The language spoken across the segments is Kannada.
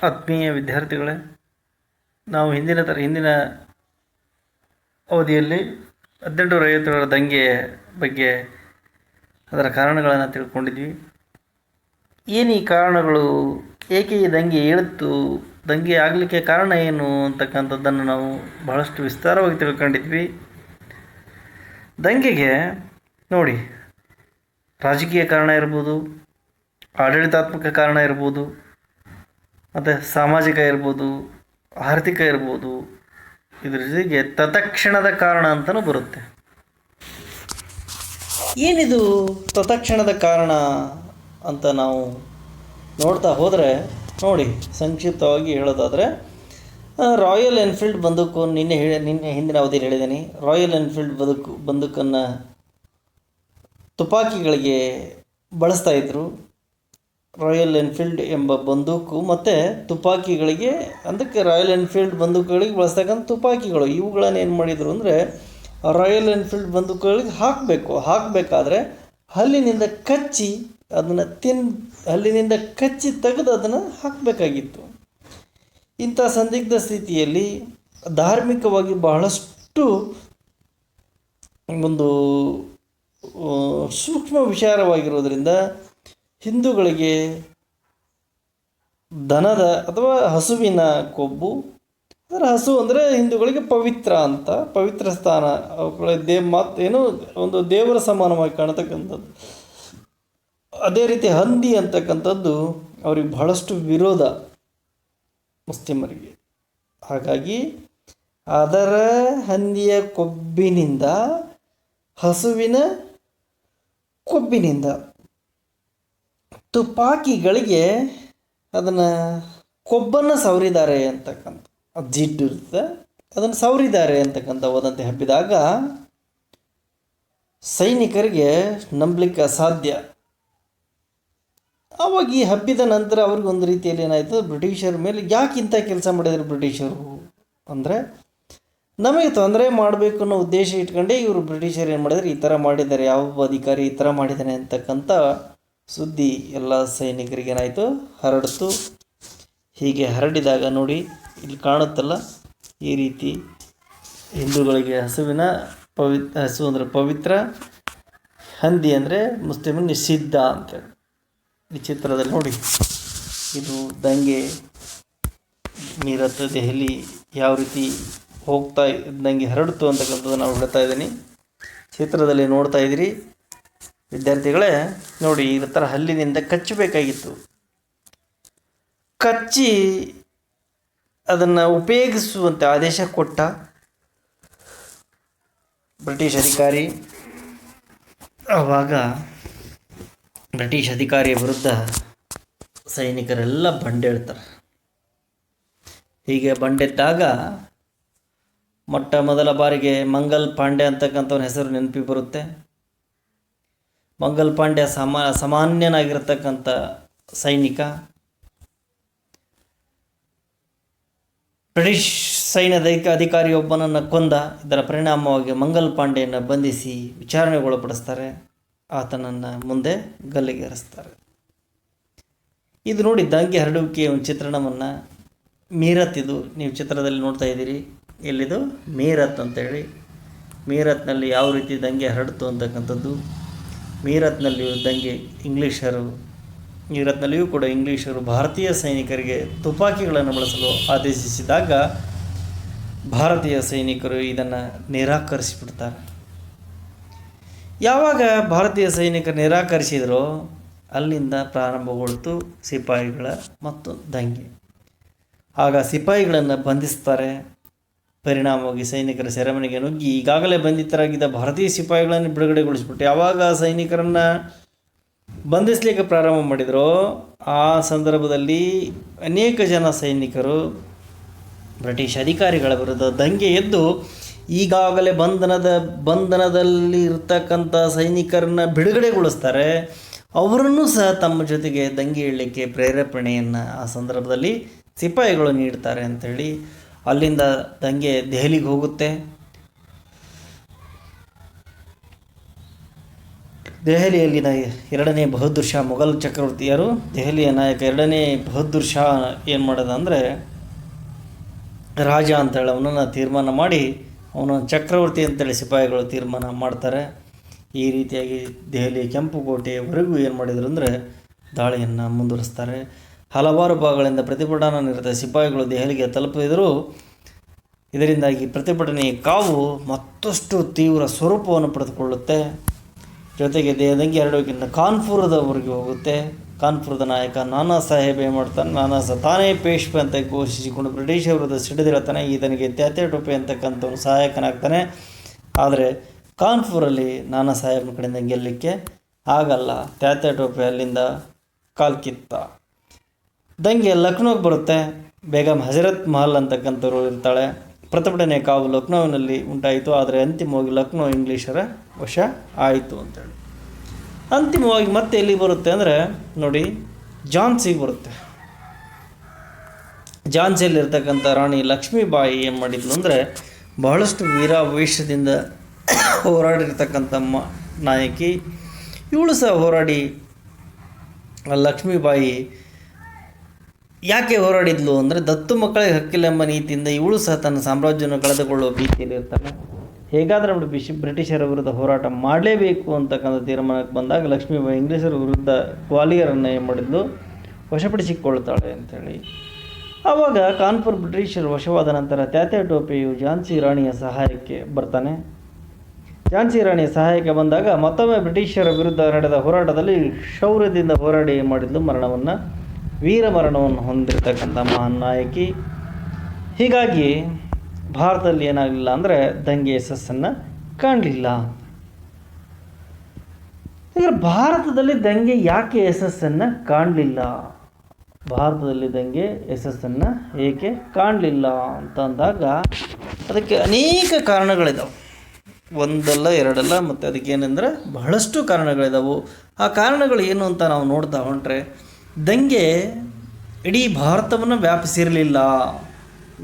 ಆತ್ಮೀಯ ವಿದ್ಯಾರ್ಥಿಗಳೇ, ನಾವು ಹಿಂದಿನ ಅವಧಿಯಲ್ಲಿ 1857ರ ದಂಗೆಯ ಬಗ್ಗೆ ಅದರ ಕಾರಣಗಳನ್ನು ತಿಳ್ಕೊಂಡಿದ್ವಿ. ಏನು ಈ ಕಾರಣಗಳು, ಏಕೆ ಈ ದಂಗೆ ಏಳಿತು, ದಂಗೆ ಆಗಲಿಕ್ಕೆ ಕಾರಣ ಏನು ಅಂತಕ್ಕಂಥದ್ದನ್ನು ನಾವು ಬಹಳಷ್ಟು ವಿಸ್ತಾರವಾಗಿ ತಿಳ್ಕೊಂಡಿದ್ವಿ. ದಂಗೆಗೆ ನೋಡಿ, ರಾಜಕೀಯ ಕಾರಣ ಇರ್ಬೋದು, ಆಡಳಿತಾತ್ಮಕ ಕಾರಣ ಇರ್ಬೋದು, ಮತ್ತು ಸಾಮಾಜಿಕ ಇರ್ಬೋದು, ಆರ್ಥಿಕ ಇರ್ಬೋದು, ಇದ್ರ ಜೊತೆಗೆ ತತ್ಕ್ಷಣದ ಕಾರಣ ಅಂತಲೂ ಬರುತ್ತೆ. ಏನಿದು ತತ್ಕ್ಷಣದ ಕಾರಣ ಅಂತ ನಾವು ನೋಡ್ತಾ ಹೋದರೆ, ನೋಡಿ ಸಂಕ್ಷಿಪ್ತವಾಗಿ ಹೇಳೋದಾದರೆ, ರಾಯಲ್ ಎನ್ಫೀಲ್ಡ್ ಬಂದೂಕು ನಿನ್ನೆ ಹಿಂದಿನ ಅವಧಿಯಲ್ಲಿ ಹೇಳಿದ್ದೀನಿ. ರಾಯಲ್ ಎನ್ಫೀಲ್ಡ್ ಬಂದೂಕನ್ನು ತುಪಾಕಿಗಳಿಗೆ ಬಳಸ್ತಾಯಿದ್ರು. ರಾಯಲ್ ಎನ್ಫೀಲ್ಡ್ ಎಂಬ ಬಂದೂಕು ಮತ್ತು ತುಪಾಕಿಗಳಿಗೆ, ಅದಕ್ಕೆ ರಾಯಲ್ ಎನ್ಫೀಲ್ಡ್ ಬಂದೂಕುಗಳಿಗೆ ಬಳಸ್ತಕ್ಕಂಥ ತುಪಾಕಿಗಳು, ಇವುಗಳನ್ನು ಏನು ಮಾಡಿದರು ಅಂದರೆ ರಾಯಲ್ ಎನ್ಫೀಲ್ಡ್ ಬಂದೂಕುಗಳಿಗೆ ಹಾಕಬೇಕಾದ್ರೆ ಹಲ್ಲಿನಿಂದ ಕಚ್ಚಿ ಹಲ್ಲಿನಿಂದ ಕಚ್ಚಿ ತೆಗೆದು ಅದನ್ನು ಹಾಕಬೇಕಾಗಿತ್ತು. ಇಂಥ ಸಂದಿಗ್ಧ ಸ್ಥಿತಿಯಲ್ಲಿ ಧಾರ್ಮಿಕವಾಗಿ ಬಹಳಷ್ಟು ಒಂದು ಸೂಕ್ಷ್ಮ ವಿಚಾರವಾಗಿರೋದ್ರಿಂದ ಹಿಂದೂಗಳಿಗೆ ದನದ ಅಥವಾ ಹಸುವಿನ ಕೊಬ್ಬು, ಅದರ ಹಸು ಅಂದರೆ ಹಿಂದೂಗಳಿಗೆ ಪವಿತ್ರ ಸ್ಥಾನ, ಏನೋ ಒಂದು ದೇವರ ಸಮಾನವಾಗಿ ಕಾಣತಕ್ಕಂಥದ್ದು. ಅದೇ ರೀತಿ ಹಂದಿ ಅಂತಕ್ಕಂಥದ್ದು ಅವ್ರಿಗೆ ಬಹಳಷ್ಟು ವಿರೋಧ ಮುಸ್ಲಿಮರಿಗೆ. ಹಾಗಾಗಿ ಅದರ ಹಂದಿಯ ಕೊಬ್ಬಿನಿಂದ, ಹಸುವಿನ ಕೊಬ್ಬಿನಿಂದ ತುಪಾಕಿಗಳಿಗೆ ಅದನ್ನು ಕೊಬ್ಬನ್ನು ಸವರಿದ್ದಾರೆ ಅಂತಕ್ಕಂಥ, ಜಿಡ್ಡು ಇರುತ್ತೆ, ಅದನ್ನು ಸವರಿದ್ದಾರೆ ಅಂತಕ್ಕಂಥ ವದಂತಿ ಹಬ್ಬಿದಾಗ ಸೈನಿಕರಿಗೆ ನಂಬಲಿಕ್ಕೆ ಅಸಾಧ್ಯ. ಆವಾಗ ಈ ಹಬ್ಬಿದ ನಂತರ ಅವ್ರಿಗೊಂದು ರೀತಿಯಲ್ಲಿ ಏನಾಯಿತು, ಬ್ರಿಟಿಷರ ಮೇಲೆ ಯಾಕೆ ಇಂಥ ಕೆಲಸ ಮಾಡಿದ್ರು ಬ್ರಿಟಿಷರು ಅಂದರೆ, ನಮಗೆ ತೊಂದರೆ ಮಾಡಬೇಕು ಅನ್ನೋ ಉದ್ದೇಶ ಇಟ್ಕೊಂಡೇ ಇವರು ಬ್ರಿಟಿಷರು ಏನು ಮಾಡಿದರೆ ಈ ಥರ ಮಾಡಿದ್ದಾರೆ, ಯಾವ ಅಧಿಕಾರಿ ಈ ಥರ ಮಾಡಿದ್ದಾನೆ ಅಂತಕ್ಕಂಥ ಸುದ್ದಿ ಎಲ್ಲ ಸೈನಿಕರಿಗೆ ಏನಾಯಿತು, ಹರಡಿತು. ಹೀಗೆ ಹರಡಿದಾಗ ನೋಡಿ ಇಲ್ಲಿ ಕಾಣುತ್ತಲ್ಲ, ಈ ರೀತಿ ಹಿಂದೂಗಳಿಗೆ ಹಸು ಅಂದರೆ ಪವಿತ್ರ, ಹಂದಿ ಅಂದರೆ ಮುಸ್ಲಿಮ್ ನಿಷಿದ್ಧ ಅಂತೇಳಿ. ಈ ಚಿತ್ರದಲ್ಲಿ ನೋಡಿ, ಇದು ದಂಗೆ ಮೀರತ್ ದೆಹಲಿ ಯಾವ ರೀತಿ ದಂಗೆ ಹರಡಿತು ಅಂತಕ್ಕಂಥದ್ದು ನಾವು ಹೇಳ್ತಾ ಇದ್ದೀನಿ. ಚಿತ್ರದಲ್ಲಿ ನೋಡ್ತಾ ಇದ್ದೀರಿ ವಿದ್ಯಾರ್ಥಿಗಳೇ. ನೋಡಿ, ಈ ಥರ ಹಲ್ಲಿನಿಂದ ಕಚ್ಚಬೇಕಾಗಿತ್ತು. ಕಚ್ಚಿ ಅದನ್ನು ಉಪಯೋಗಿಸುವಂತೆ ಆದೇಶ ಕೊಟ್ಟ ಬ್ರಿಟಿಷ್ ಅಧಿಕಾರಿ. ಆವಾಗ ಬ್ರಿಟಿಷ್ ಅಧಿಕಾರಿಯ ವಿರುದ್ಧ ಸೈನಿಕರೆಲ್ಲ ಬಂಡೇಳ್ತಾರೆ. ಹೀಗೆ ಬಂಡೆದ್ದಾಗ ಮೊದಲ ಬಾರಿಗೆ ಮಂಗಲ್ ಪಾಂಡೆ ಅಂತಕ್ಕಂಥವನ ಹೆಸರು ನೆನಪಿಗೆ ಬರುತ್ತೆ. ಮಂಗಲ್ ಪಾಂಡೆ ಸಾಮಾನ್ಯನಾಗಿರ್ತಕ್ಕಂಥ ಸೈನಿಕ. ಬ್ರಿಟಿಷ್ ಸೈನ್ಯದ ಅಧಿಕಾರಿಯೊಬ್ಬನನ್ನು ಕೊಂದ. ಇದರ ಪರಿಣಾಮವಾಗಿ ಮಂಗಲ್ ಪಾಂಡೆಯನ್ನು ಬಂಧಿಸಿ ವಿಚಾರಣೆಗೊಳಪಡಿಸ್ತಾರೆ. ಆತನನ್ನು ಮುಂದೆ ಗಲ್ಲಿಗೇರಿಸ್ತಾರೆ. ಇದು ನೋಡಿ ದಂಗೆ ಹರಡುವಿಕೆಯ ಒಂದು ಚಿತ್ರಣವನ್ನು. ಮೀರತ್, ಇದು ನೀವು ಚಿತ್ರದಲ್ಲಿ ನೋಡ್ತಾ ಇದ್ದೀರಿ. ಎಲ್ಲಿದು? ಮೀರತ್ ಅಂತೇಳಿ. ಮೀರತ್ನಲ್ಲಿ ಯಾವ ರೀತಿ ದಂಗೆ ಹರಡ್ತು ಅಂತಕ್ಕಂಥದ್ದು. ಮೀರತ್ನಲ್ಲಿಯೂ ಕೂಡ ಇಂಗ್ಲೀಷರು ಭಾರತೀಯ ಸೈನಿಕರಿಗೆ ತುಪಾಕಿಗಳನ್ನು ಬಳಸಲು ಆದೇಶಿಸಿದಾಗ ಭಾರತೀಯ ಸೈನಿಕರು ಇದನ್ನು ನಿರಾಕರಿಸಿಬಿಡ್ತಾರೆ. ಯಾವಾಗ ಭಾರತೀಯ ಸೈನಿಕರು ನಿರಾಕರಿಸಿದರೋ ಅಲ್ಲಿಂದ ಪ್ರಾರಂಭಗೊಳ್ತು ಸಿಪಾಯಿಗಳ ಮತ್ತು ದಂಗೆ. ಆಗ ಸಿಪಾಯಿಗಳನ್ನು ಬಂಧಿಸ್ತಾರೆ. ಪರಿಣಾಮವಾಗಿ ಸೈನಿಕರ ಸೆರೆಮನೆಗೆ ನುಗ್ಗಿ ಈಗಾಗಲೇ ಬಂಧಿತರಾಗಿದ್ದ ಭಾರತೀಯ ಸಿಪಾಯಿಗಳನ್ನು ಬಿಡುಗಡೆಗೊಳಿಸ್ಬಿಟ್ಟು ಯಾವಾಗ ಸೈನಿಕರನ್ನು ಬಂಧಿಸಲಿಕ್ಕೆ ಪ್ರಾರಂಭ ಮಾಡಿದರೋ ಆ ಸಂದರ್ಭದಲ್ಲಿ ಅನೇಕ ಜನ ಸೈನಿಕರು ಬ್ರಿಟಿಷ್ ಅಧಿಕಾರಿಗಳ ವಿರುದ್ಧ ದಂಗೆ ಎದ್ದು ಈಗಾಗಲೇ ಬಂಧನದಲ್ಲಿ ಇರ್ತಕ್ಕಂಥ ಸೈನಿಕರನ್ನು ಬಿಡುಗಡೆಗೊಳಿಸ್ತಾರೆ. ಅವರನ್ನು ಸಹ ತಮ್ಮ ಜೊತೆಗೆ ದಂಗೆ ಏಳಲಿಕ್ಕೆ ಪ್ರೇರೇಪಣೆಯನ್ನು ಆ ಸಂದರ್ಭದಲ್ಲಿ ಸಿಪಾಯಿಗಳು ನೀಡ್ತಾರೆ ಅಂಥೇಳಿ ಅಲ್ಲಿಂದ ದಂಗೆ ದೆಹಲಿಗೆ ಹೋಗುತ್ತೆ. ದೆಹಲಿಯಲ್ಲಿನ ಎರಡನೇ ಬಹದ್ದೂರ್ ಶಾ ಮೊಘಲ್ ಚಕ್ರವರ್ತಿಯರು ದೆಹಲಿಯ ನಾಯಕ ಎರಡನೇ ಬಹದ್ದೂರ್ ಶಾ ಏನು ಮಾಡೋದು ಅಂದರೆ ರಾಜ ಅಂತೇಳಿ ಅವನನ್ನು ತೀರ್ಮಾನ ಮಾಡಿ ಅವನ ಚಕ್ರವರ್ತಿ ಅಂತೇಳಿ ಸಿಪಾಯಿಗಳು ತೀರ್ಮಾನ ಮಾಡ್ತಾರೆ. ಈ ರೀತಿಯಾಗಿ ದೆಹಲಿ ಕೆಂಪುಕೋಟೆಯವರೆಗೂ ಏನು ಮಾಡಿದರು ಅಂದರೆ ದಾಳಿಯನ್ನು ಮುಂದುವರಿಸ್ತಾರೆ. ಹಲವಾರು ಭಾಗಗಳಿಂದ ಪ್ರತಿಭಟನಾ ನಿರತ ಸಿಪಾಯಿಗಳು ದೆಹಲಿಗೆ ತಲುಪಿದರೂ ಇದರಿಂದಾಗಿ ಪ್ರತಿಭಟನೆಯ ಕಾವು ಮತ್ತಷ್ಟು ತೀವ್ರ ಸ್ವರೂಪವನ್ನು ಪಡೆದುಕೊಳ್ಳುತ್ತೆ. ಜೊತೆಗೆ ದಂಗೆ ಹರಡುವಿಕೆಯಿಂದ ಕಾನ್ಪುರದವರೆಗೆ ಹೋಗುತ್ತೆ. ಕಾನ್ಪುರದ ನಾಯಕ ನಾನಾ ಸಾಹೇಬ್ ಏನು ಮಾಡ್ತಾನೆ, ನಾನಾ ತಾನೇ ಪೇಶ್ವೆ ಅಂತ ಘೋಷಿಸಿಕೊಂಡು ಬ್ರಿಟಿಷ್ ವಿರುದ್ಧ ಸಿಡಿದಿಳ್ತಾನೆ. ಈತನಿಗೆ ತ್ಯಾತೆ ಟೋಪೆ ಅಂತಕ್ಕಂಥವನು ಸಹಾಯಕನಾಗ್ತಾನೆ. ಆದರೆ ಕಾನ್ಪುರಲ್ಲಿ ನಾನಾ ಸಾಹೇಬ್ನ ಕಡೆಯಿಂದ ಗೆಲ್ಲಲಿಕ್ಕೆ ಆಗಲ್ಲ. ತ್ಯಾತೆ ಟೋಪೆ ಅಲ್ಲಿಂದ ಕಾಲ್ಕಿತ್ತ. ದಂಗೆ ಲಕ್ನೋಗೆ ಬರುತ್ತೆ. ಬೇಗಂ ಹಜರತ್ ಮಹಲ್ ಅಂತಕ್ಕಂಥವ್ರು ಇರ್ತಾಳೆ. ಪ್ರತಿಭಟನೆ ಕಾವು ಲಕ್ನೋವಿನಲ್ಲಿ ಉಂಟಾಯಿತು. ಆದರೆ ಅಂತಿಮವಾಗಿ ಲಕ್ನೋ ಇಂಗ್ಲೀಷರ ವಶ ಆಯಿತು ಅಂತೇಳಿ. ಅಂತಿಮವಾಗಿ ಮತ್ತೆ ಎಲ್ಲಿ ಬರುತ್ತೆ ಅಂದರೆ ನೋಡಿ, ಝಾನ್ಸಿಗೆ ಬರುತ್ತೆ. ಝಾನ್ಸಿಯಲ್ಲಿರ್ತಕ್ಕಂಥ ರಾಣಿ ಲಕ್ಷ್ಮೀಬಾಯಿ ಏನು ಮಾಡಿದ್ಲು ಅಂದರೆ ಬಹಳಷ್ಟು ವೀರಾವೇಶದಿಂದ ಹೋರಾಡಿರ್ತಕ್ಕಂಥ ನಾಯಕಿ. ಇವಳು ಸಹ ಹೋರಾಡಿ ಲಕ್ಷ್ಮೀಬಾಯಿ ಯಾಕೆ ಹೋರಾಡಿದ್ಲು ಅಂದರೆ ದತ್ತು ಮಕ್ಕಳಿಗೆ ಹಕ್ಕಿಲೆಂಬ ನೀತಿಯಿಂದ ಇವಳು ಸಹ ತನ್ನ ಸಾಮ್ರಾಜ್ಯವನ್ನು ಕಳೆದುಕೊಳ್ಳುವ ಭೀತಿಯಲ್ಲಿ ಇರ್ತಾಳೆ. ಹೇಗಾದರೂ ಬ್ರಿಟಿಷರ ವಿರುದ್ಧ ಹೋರಾಟ ಮಾಡಲೇಬೇಕು ಅಂತಕ್ಕಂಥ ತೀರ್ಮಾನಕ್ಕೆ ಬಂದಾಗ ಲಕ್ಷ್ಮೀಬಾಯಿ ಇಂಗ್ಲೀಷರ ವಿರುದ್ಧ ಗ್ವಾಲಿಯರನ್ನು ಏನು ಮಾಡಿದ್ಲು, ವಶಪಡಿಸಿಕೊಳ್ತಾಳೆ ಅಂಥೇಳಿ. ಆವಾಗ ಕಾನ್ಪುರ್ ಬ್ರಿಟಿಷರು ವಶವಾದ ನಂತರ ತ್ಯಾತೆ ಟೋಪೆಯು ಝಾನ್ಸಿ ರಾಣಿಯ ಸಹಾಯಕ್ಕೆ ಬರ್ತಾನೆ. ಝಾನ್ಸಿ ರಾಣಿಯ ಸಹಾಯಕ್ಕೆ ಬಂದಾಗ ಮತ್ತೊಮ್ಮೆ ಬ್ರಿಟಿಷರ ವಿರುದ್ಧ ನಡೆದ ಹೋರಾಟದಲ್ಲಿ ಶೌರ್ಯದಿಂದ ಹೋರಾಡಿ ಏನು ಮಾಡಿದ್ಲು, ವೀರ ಮರಣವನ್ನು ಹೊಂದಿರತಕ್ಕಂಥ ಮಹಾನ್ ನಾಯಕಿ. ಹೀಗಾಗಿ ಭಾರತದಲ್ಲಿ ಏನಾಗಲಿಲ್ಲ ಅಂದರೆ ದಂಗೆ ಯಶಸ್ಸನ್ನು ಕಾಣಲಿಲ್ಲ. ಈಗ ಭಾರತದಲ್ಲಿ ದಂಗೆ ಯಾಕೆ ಯಶಸ್ಸನ್ನು ಕಾಣಲಿಲ್ಲ, ಭಾರತದಲ್ಲಿ ದಂಗೆ ಯಶಸ್ಸನ್ನು ಏಕೆ ಕಾಣಲಿಲ್ಲ ಅಂತಂದಾಗ ಅದಕ್ಕೆ ಅನೇಕ ಕಾರಣಗಳಿದ್ದಾವೆ. ಒಂದಲ್ಲ ಎರಡಲ್ಲ, ಮತ್ತು ಅದಕ್ಕೇನೆಂದರೆ ಬಹಳಷ್ಟು ಕಾರಣಗಳಿದ್ದಾವೆ. ಆ ಕಾರಣಗಳು ಏನು ಅಂತ ನಾವು ನೋಡ್ತಾ ಹೊಂಟ್ರೆ ದಂಗೆ ಇಡೀ ಭಾರತವನ್ನು ವ್ಯಾಪಿಸಿರಲಿಲ್ಲ.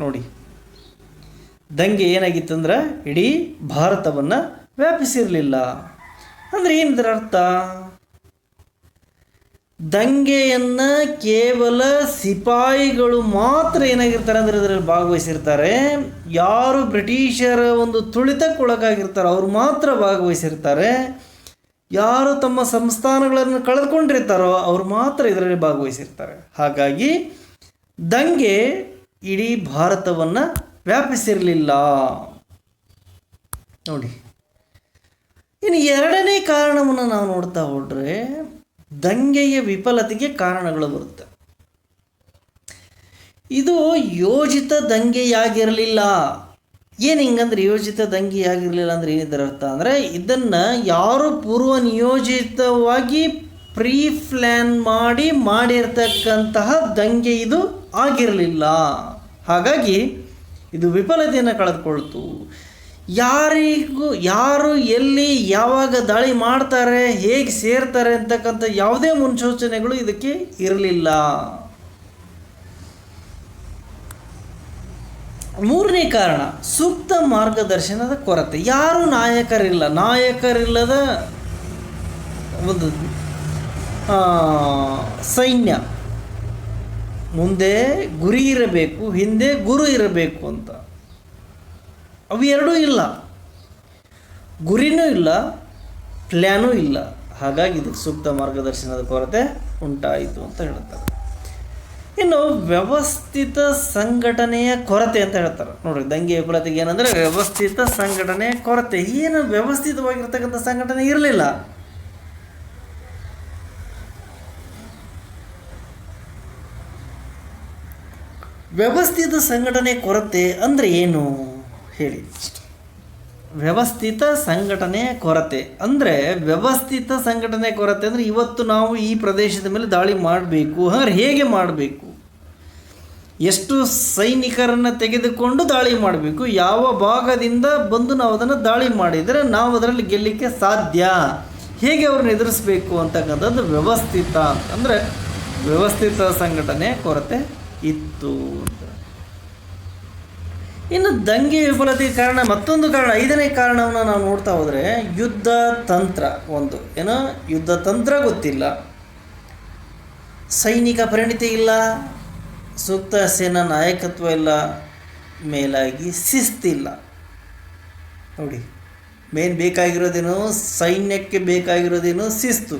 ನೋಡಿ, ದಂಗೆ ಏನಾಗಿತ್ತಂದ್ರೆ ಇಡೀ ಭಾರತವನ್ನು ವ್ಯಾಪಿಸಿರಲಿಲ್ಲ. ಅಂದರೆ ಏನಿದ್ರ ಅರ್ಥ, ದಂಗೆಯನ್ನು ಕೇವಲ ಸಿಪಾಯಿಗಳು ಮಾತ್ರ ಏನಾಗಿರ್ತಾರೆ ಅಂದರೆ ಇದರಲ್ಲಿ ಭಾಗವಹಿಸಿರ್ತಾರೆ. ಯಾರು ಬ್ರಿಟಿಷರ ಒಂದು ತುಳಿತಕ್ಕೊಳಗಾಗಿರ್ತಾರೆ ಅವರು ಮಾತ್ರ ಭಾಗವಹಿಸಿರ್ತಾರೆ. ಯಾರು ತಮ್ಮ ಸಂಸ್ಥಾನಗಳನ್ನು ಕಳೆದುಕೊಂಡಿರ್ತಾರೋ ಅವರು ಮಾತ್ರ ಇದರಲ್ಲಿ ಭಾಗವಹಿಸಿರ್ತಾರೆ. ಹಾಗಾಗಿ ದಂಗೆ ಇಡೀ ಭಾರತವನ್ನು ವ್ಯಾಪಿಸಿರಲಿಲ್ಲ. ನೋಡಿ, ಇನ್ನು ಎರಡನೇ ಕಾರಣವನ್ನು ನಾವು ನೋಡ್ತಾ ಹೋದರೆ ದಂಗೆಯ ವಿಫಲತೆಗೆ ಕಾರಣಗಳು ಬರುತ್ತೆ. ಇದು ಯೋಜಿತ ದಂಗೆಯಾಗಿರಲಿಲ್ಲ. ಏನು ಹಿಂಗಂದ್ರೆ ಯೋಜಿತ ದಂಗೆಯಾಗಿರಲಿಲ್ಲ ಅಂದರೆ ಏನಿದರ ಅರ್ಥ ಅಂದರೆ ಇದನ್ನು ಯಾರು ಪೂರ್ವ ನಿಯೋಜಿತವಾಗಿ ಪ್ರೀ ಪ್ಲ್ಯಾನ್ ಮಾಡಿರ್ತಕ್ಕಂತಹ ದಂಗೆ ಇದು ಆಗಿರಲಿಲ್ಲ. ಹಾಗಾಗಿ ಇದು ವಿಫಲತೆಯನ್ನು ಕಳೆದುಕೊಳ್ತು. ಯಾರು ಎಲ್ಲಿ ಯಾವಾಗ ದಾಳಿ ಮಾಡ್ತಾರೆ, ಹೇಗೆ ಸೇರ್ತಾರೆ ಅಂತಕ್ಕಂಥ ಯಾವುದೇ ಮುನ್ಸೂಚನೆಗಳು ಇದಕ್ಕೆ ಇರಲಿಲ್ಲ. ಮೂರನೇ ಕಾರಣ ಸೂಕ್ತ ಮಾರ್ಗದರ್ಶನದ ಕೊರತೆ. ಯಾರು ನಾಯಕರಿಲ್ಲದ ಒಂದು ಸೈನ್ಯ, ಮುಂದೆ ಗುರಿ ಇರಬೇಕು, ಹಿಂದೆ ಗುರು ಇರಬೇಕು ಅಂತ. ಅವು ಎರಡೂ ಇಲ್ಲ, ಗುರಿನೂ ಇಲ್ಲ, ಪ್ಲ್ಯಾನೂ ಇಲ್ಲ. ಹಾಗಾಗಿ ಇದಕ್ಕೆ ಸೂಕ್ತ ಮಾರ್ಗದರ್ಶನದ ಕೊರತೆ ಉಂಟಾಯಿತು ಅಂತ ಹೇಳ್ತಾರೆ. ಇನ್ನು ವ್ಯವಸ್ಥಿತ ಸಂಘಟನೆಯ ಕೊರತೆ ಅಂತ ಹೇಳ್ತಾರೆ. ನೋಡ್ರಿ, ದಂಗೆ ವಿಫಲತೆಗೆ ಏನಂದರೆ ವ್ಯವಸ್ಥಿತ ಸಂಘಟನೆಯ ಕೊರತೆ. ಏನು ವ್ಯವಸ್ಥಿತವಾಗಿರ್ತಕ್ಕಂಥ ಸಂಘಟನೆ ಇರಲಿಲ್ಲ. ವ್ಯವಸ್ಥಿತ ಸಂಘಟನೆ ಕೊರತೆ ಅಂದರೆ ಏನು ಹೇಳಿ. ವ್ಯವಸ್ಥಿತ ಸಂಘಟನೆಯ ಕೊರತೆ ಅಂದರೆ ಅಂದರೆ ಇವತ್ತು ನಾವು ಈ ಪ್ರದೇಶದ ಮೇಲೆ ದಾಳಿ ಮಾಡಬೇಕು, ಹಾಗಾದ್ರೆ ಹೇಗೆ ಮಾಡಬೇಕು, ಎಷ್ಟು ಸೈನಿಕರನ್ನು ತೆಗೆದುಕೊಂಡು ದಾಳಿ ಮಾಡಬೇಕು, ಯಾವ ಭಾಗದಿಂದ ಬಂದು ನಾವು ಅದನ್ನು ದಾಳಿ ಮಾಡಿದರೆ ನಾವು ಅದರಲ್ಲಿ ಗೆಲ್ಲಲಿಕ್ಕೆ ಸಾಧ್ಯ, ಹೇಗೆ ಅವ್ರನ್ನ ಎದುರಿಸಬೇಕು ಅಂತಕ್ಕಂಥದ್ದು ವ್ಯವಸ್ಥಿತ ಅಂದರೆ ವ್ಯವಸ್ಥಿತ ಸಂಘಟನೆಯ ಕೊರತೆ ಇತ್ತು ಅಂತ. ಇನ್ನು ದಂಗೆ ವಿಫಲತೆಗೆ ಕಾರಣ ಮತ್ತೊಂದು ಕಾರಣ, ಐದನೇ ಕಾರಣವನ್ನು ನಾವು ನೋಡ್ತಾ ಹೋದರೆ ಯುದ್ಧ ತಂತ್ರ. ಒಂದು ಏನೋ ಯುದ್ಧ ತಂತ್ರ ಗೊತ್ತಿಲ್ಲ, ಸೈನಿಕ ಪರಿಣಿತಿ ಇಲ್ಲ, ಸೂಕ್ತ ಸೇನಾ ನಾಯಕತ್ವ ಇಲ್ಲ, ಮೇಲಾಗಿ ಶಿಸ್ತಿಲ್ಲ. ನೋಡಿ, ಮೇನ್ ಬೇಕಾಗಿರೋದೇನು, ಸೈನ್ಯಕ್ಕೆ ಬೇಕಾಗಿರೋದೇನು ಶಿಸ್ತು.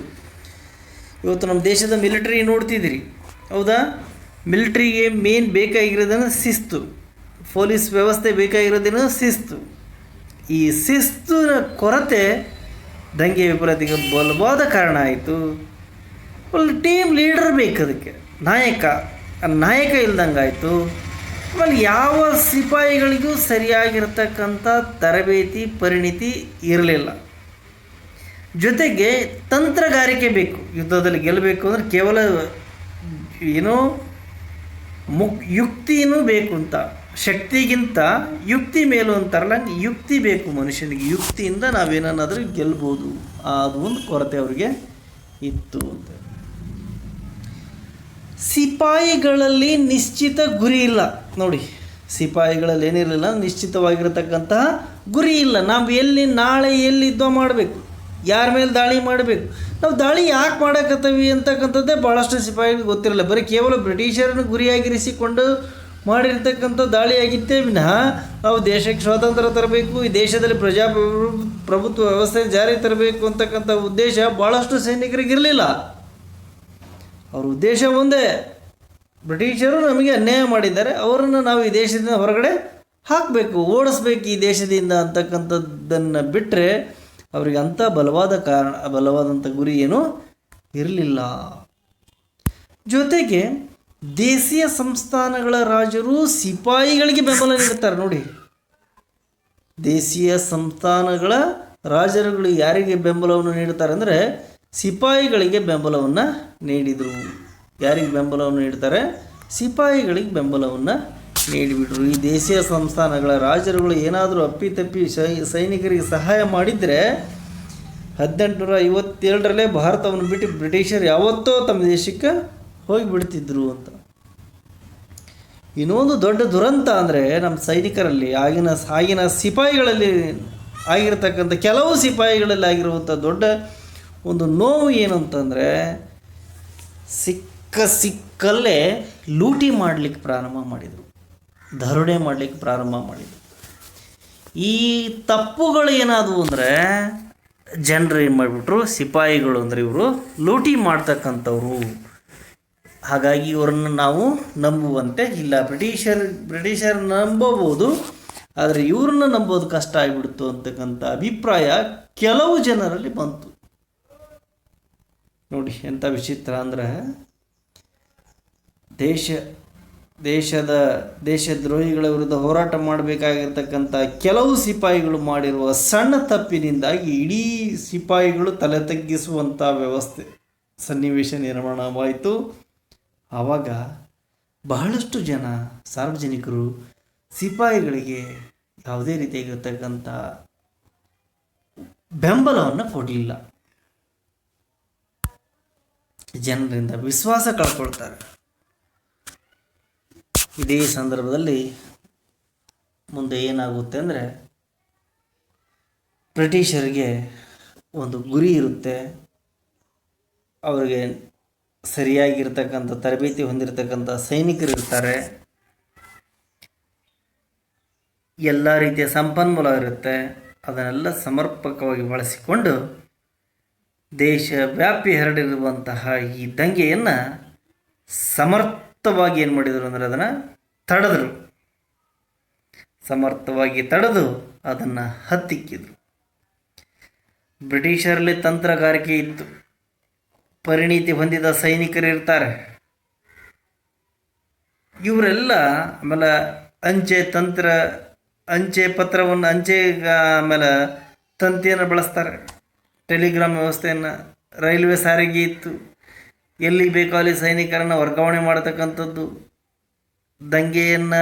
ಇವತ್ತು ನಮ್ಮ ದೇಶದ ಮಿಲಿಟರಿ ನೋಡ್ತಿದ್ದೀರಿ, ಹೌದಾ? ಮಿಲಿಟ್ರಿಗೆ ಮೇನ್ ಬೇಕಾಗಿರೋದೇನು ಶಿಸ್ತು, ಪೊಲೀಸ್ ವ್ಯವಸ್ಥೆ ಬೇಕಾಗಿರೋದೇನು ಶಿಸ್ತು. ಈ ಶಿಸ್ತಿನ ಕೊರತೆ ದಂಗೆ ವಿಫಲತೆಗೆ ಬಲವಾದ ಕಾರಣ ಆಯಿತು. ಒಂದು ಟೀಮ್ ಲೀಡರ್ ಬೇಕು, ಅದಕ್ಕೆ ನಾಯಕ ಇಲ್ದಂಗಾಯಿತು. ಆಮೇಲೆ ಯಾವ ಸಿಪಾಯಿಗಳಿಗೂ ಸರಿಯಾಗಿರ್ತಕ್ಕಂಥ ತರಬೇತಿ ಪರಿಣಿತಿ ಇರಲಿಲ್ಲ. ಜೊತೆಗೆ ತಂತ್ರಗಾರಿಕೆ ಬೇಕು. ಯುದ್ಧದಲ್ಲಿ ಗೆಲ್ಲಬೇಕು ಅಂದರೆ ಕೇವಲ ಏನೋ ಯುಕ್ತಿನೂ ಬೇಕು ಅಂತ, ಶಕ್ತಿಗಿಂತ ಯುಕ್ತಿ ಮೇಲು ಅಂತಾರಲ್ಲ, ಯುಕ್ತಿ ಬೇಕು ಮನುಷ್ಯನಿಗೆ. ಯುಕ್ತಿಯಿಂದ ನಾವೇನಾದರೂ ಗೆಲ್ಬೋದು. ಅದು ಒಂದು ಕೊರತೆ ಅವರಿಗೆ ಇತ್ತು ಅಂತ. ಸಿಪಾಯಿಗಳಲ್ಲಿ ನಿಶ್ಚಿತ ಗುರಿ ಇಲ್ಲ. ನೋಡಿ, ಸಿಪಾಯಿಗಳಲ್ಲಿ ಏನಿರಲಿಲ್ಲ, ನಿಶ್ಚಿತವಾಗಿರತಕ್ಕಂತಹ ಗುರಿ ಇಲ್ಲ. ನಾವು ನಾಳೆ ಎಲ್ಲಿ ಯುದ್ಧ ಮಾಡಬೇಕು, ಯಾರ ಮೇಲೆ ದಾಳಿ ಮಾಡಬೇಕು, ನಾವು ದಾಳಿ ಯಾಕೆ ಮಾಡಕತ್ತೀವಿ ಅಂತಕ್ಕಂಥದ್ದೇ ಭಾಳಷ್ಟು ಸಿಪಾಯಿಗಳಿಗೆ ಗೊತ್ತಿರಲಿಲ್ಲ. ಬರೀ ಕೇವಲ ಬ್ರಿಟಿಷರನ್ನು ಗುರಿಯಾಗಿರಿಸಿಕೊಂಡು ಮಾಡಿರ್ತಕ್ಕಂಥ ದಾಳಿಯಾಗಿತ್ತೇ ವಿನಃ ನಾವು ದೇಶಕ್ಕೆ ಸ್ವಾತಂತ್ರ್ಯ ತರಬೇಕು, ಈ ದೇಶದಲ್ಲಿ ಪ್ರಭುತ್ವ ವ್ಯವಸ್ಥೆ ಜಾರಿ ತರಬೇಕು ಅಂತಕ್ಕಂಥ ಉದ್ದೇಶ ಭಾಳಷ್ಟು ಸೈನಿಕರಿಗೆ ಇರಲಿಲ್ಲ. ಅವ್ರ ಉದ್ದೇಶ ಒಂದೇ, ಬ್ರಿಟಿಷರು ನಮಗೆ ಅನ್ಯಾಯ ಮಾಡಿದ್ದಾರೆ, ಅವರನ್ನು ನಾವು ಈ ದೇಶದಿಂದ ಹೊರಗಡೆ ಹಾಕಬೇಕು, ಓಡಿಸ್ಬೇಕು ಈ ದೇಶದಿಂದ ಅಂತಕ್ಕಂಥದ್ದನ್ನು ಬಿಟ್ಟರೆ ಅವರಿಗೆ ಅಂಥ ಬಲವಾದಂಥ ಗುರಿ ಏನೂ ಇರಲಿಲ್ಲ. ಜೊತೆಗೆ ದೇಶೀಯ ಸಂಸ್ಥಾನಗಳ ರಾಜರು ಸಿಪಾಯಿಗಳಿಗೆ ಬೆಂಬಲ ನೀಡ್ತಾರೆ. ನೋಡಿ, ದೇಶೀಯ ಸಂಸ್ಥಾನಗಳ ರಾಜರುಗಳು ಯಾರಿಗೆ ಬೆಂಬಲವನ್ನು ನೀಡ್ತಾರೆ ಅಂದರೆ ಸಿಪಾಯಿಗಳಿಗೆ ಬೆಂಬಲವನ್ನು ನೀಡಿದರು. ಯಾರಿಗೆ ಬೆಂಬಲವನ್ನು ನೀಡ್ತಾರೆ? ಸಿಪಾಯಿಗಳಿಗೆ ಬೆಂಬಲವನ್ನು ನೀಡಿಬಿಟ್ರು. ಈ ದೇಶೀಯ ಸಂಸ್ಥಾನಗಳ ರಾಜರುಗಳು ಏನಾದರೂ ಅಪ್ಪಿತಪ್ಪಿ ಸೈನಿಕರಿಗೆ ಸಹಾಯ ಮಾಡಿದರೆ 1857 ಭಾರತವನ್ನು ಬಿಟ್ಟು ಬ್ರಿಟಿಷರು ಯಾವತ್ತೋ ತಮ್ಮ ದೇಶಕ್ಕೆ ಹೋಗಿಬಿಡ್ತಿದ್ರು ಅಂತ. ಇನ್ನೊಂದು ದೊಡ್ಡ ದುರಂತ ಅಂದರೆ ನಮ್ಮ ಸೈನಿಕರಲ್ಲಿ ಆಗಿನ ಸಿಪಾಯಿಗಳಲ್ಲಿ ಆಗಿರತಕ್ಕಂಥ ಕೆಲವು ಸಿಪಾಯಿಗಳಲ್ಲಿ ಆಗಿರುವಂಥ ದೊಡ್ಡ ಒಂದು ನೋವು ಏನು ಅಂತಂದರೆ, ಸಿಕ್ಕಲ್ಲೇ ಲೂಟಿ ಮಾಡಲಿಕ್ಕೆ ಪ್ರಾರಂಭ ಮಾಡಿದರು, ದರೋಡೆ ಮಾಡಲಿಕ್ಕೆ ಪ್ರಾರಂಭ ಮಾಡಿದರು. ಈ ತಪ್ಪುಗಳು ಏನಾದವು ಅಂದರೆ ಜನರು ಏನು ಮಾಡಿಬಿಟ್ರು, ಸಿಪಾಯಿಗಳು ಅಂದರೆ ಇವರು ಲೂಟಿ ಮಾಡ್ತಕ್ಕಂಥವ್ರು, ಹಾಗಾಗಿ ಇವರನ್ನು ನಾವು ನಂಬುವಂತೆ ಇಲ್ಲ. ಬ್ರಿಟಿಷರ್ ನಂಬಬಹುದು, ಆದರೆ ಇವ್ರನ್ನ ನಂಬೋದು ಕಷ್ಟ ಆಗಿಬಿಡ್ತು ಅಂತಕ್ಕಂಥ ಅಭಿಪ್ರಾಯ ಕೆಲವು ಜನರಲ್ಲಿ ಬಂತು. ನೋಡಿ ಎಂಥ ವಿಚಿತ್ರ ಅಂದರೆ, ದೇಶದ್ರೋಹಿಗಳ ವಿರುದ್ಧ ಹೋರಾಟ ಮಾಡಬೇಕಾಗಿರ್ತಕ್ಕಂಥ ಕೆಲವು ಸಿಪಾಯಿಗಳು ಮಾಡಿರುವ ಸಣ್ಣ ತಪ್ಪಿನಿಂದಾಗಿ ಇಡೀ ಸಿಪಾಯಿಗಳು ತಲೆ ತಗ್ಗಿಸುವಂಥ ಸನ್ನಿವೇಶ ನಿರ್ಮಾಣವಾಯಿತು. ಆವಾಗ ಬಹಳಷ್ಟು ಜನ ಸಾರ್ವಜನಿಕರು ಸಿಪಾಯಿಗಳಿಗೆ ಯಾವುದೇ ರೀತಿಯಾಗಿರ್ತಕ್ಕಂಥ ಬೆಂಬಲವನ್ನು ಕೊಡಲಿಲ್ಲ. ಜನರಿಂದ ವಿಶ್ವಾಸ ಕಳ್ಕೊಳ್ತಾರೆ. ಇದೇ ಸಂದರ್ಭದಲ್ಲಿ ಮುಂದೆ ಏನಾಗುತ್ತೆ ಅಂದರೆ, ಬ್ರಿಟಿಷರಿಗೆ ಒಂದು ಗುರಿ ಇರುತ್ತೆ, ಅವರಿಗೆ ಸರಿಯಾಗಿರ್ತಕ್ಕಂಥ ತರಬೇತಿ ಹೊಂದಿರತಕ್ಕಂಥ ಸೈನಿಕರು ಇರ್ತಾರೆ, ಎಲ್ಲ ರೀತಿಯ ಸಂಪನ್ಮೂಲ ಇರುತ್ತೆ. ಅದನ್ನೆಲ್ಲ ಸಮರ್ಪಕವಾಗಿ ಬಳಸಿಕೊಂಡು ದೇಶವ್ಯಾಪಿ ಹರಡಿರುವಂತಹ ಈ ದಂಗೆಯನ್ನು ಸಮರ್ಥವಾಗಿ ಏನು ಮಾಡಿದರು ಅಂದರೆ ಅದನ್ನು ತಡೆದರು. ಸಮರ್ಥವಾಗಿ ತಡೆದು ಅದನ್ನು ಹತ್ತಿಕ್ಕಿದ್ರು. ಬ್ರಿಟಿಷರಲ್ಲಿ ತಂತ್ರಗಾರಿಕೆ ಇತ್ತು, ಪರಿಣಿತಿ ಹೊಂದಿದ ಸೈನಿಕರು ಇರ್ತಾರೆ. ಇವರೆಲ್ಲ ಆಮೇಲೆ ಅಂಚೆ ಪತ್ರವನ್ನು ಆಮೇಲೆ ತಂತಿಯನ್ನು ಬಳಸ್ತಾರೆ, ಟೆಲಿಗ್ರಾಮ್ ವ್ಯವಸ್ಥೆಯನ್ನು, ರೈಲ್ವೆ ಸಾರಿಗೆ ಇತ್ತು, ಎಲ್ಲಿ ಬೇಕೋ ಅಲ್ಲಿ ಸೈನಿಕರನ್ನು ವರ್ಗಾವಣೆ ಮಾಡತಕ್ಕಂಥದ್ದು. ದಂಗೆಯನ್ನು